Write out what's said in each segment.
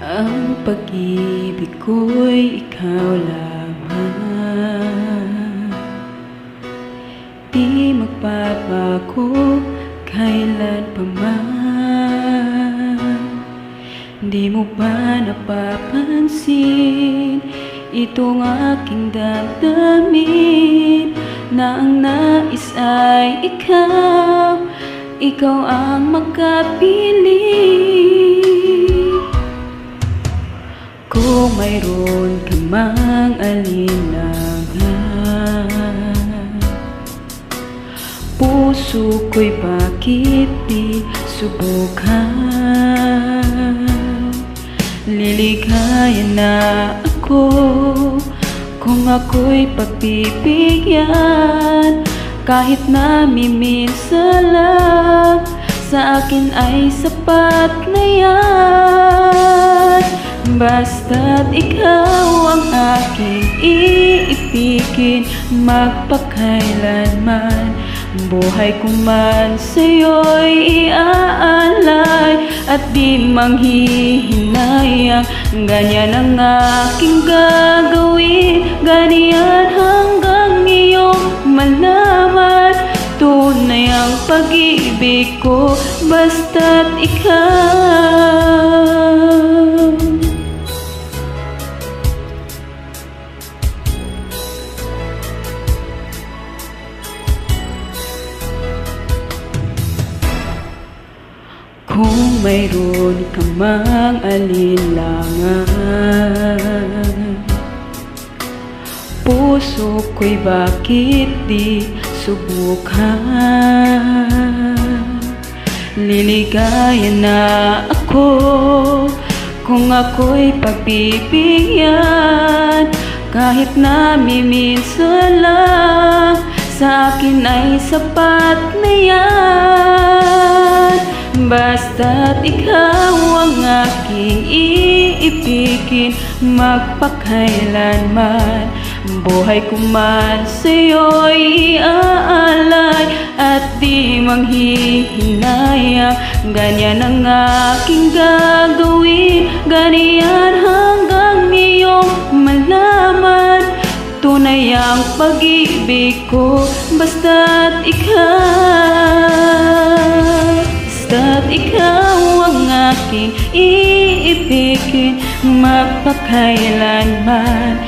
Ang pag-ibig ko'y ikaw lamang, di magbabago kailan pa man. Di mo ba napapansin itong aking damdamin, na ang nais ay ikaw, ikaw ang makapiling. Kung mayroon ka mang alinlangan, puso ko'y bakit di subukan? Liligaya na ako kung ako'y pagbibigyan, kahit na minsan lang, sa akin ay sapat na yan. Basta't ikaw ang aking iibigin, magpakailanman. Buhay ko man sa'yo'y iaalay at di manghihinayang. Ganyan ang aking gagawin, ganyan hanggang iyong malaman. Tunay ang pag-ibig ko, basta't ikaw. Kung mayroon ka mang alinlangan, puso ko'y bakit di subukan? Liligaya na ako kung ako'y pagbibigyan, kahit na minsan lang, sa akin ay sapat na yan. Basta't ikaw ang aking iibigin, magpakailanman. Buhay ko man sa'yo'y iaalay at di manghihinayang. Ganyan ang aking gagawin, ganyan hanggang iyong malaman. Tunay ang pag-ibig ko, basta't ikaw. Basta't ikaw ang aking iibigin, magpakailanman.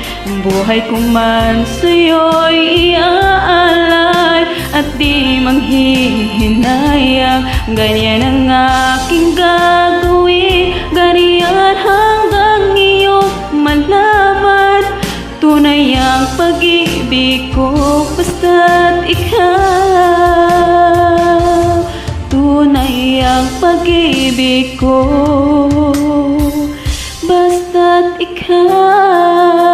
Buhay ko man sa'yo'y iaalay at di manghihinayang. Ganyan ang aking gagawin, ganyan hanggang iyong malaman. Tunay ang pag-ibig ko, basta't ikaw. Tunay ang pag-ibig ko, basta't ikaw.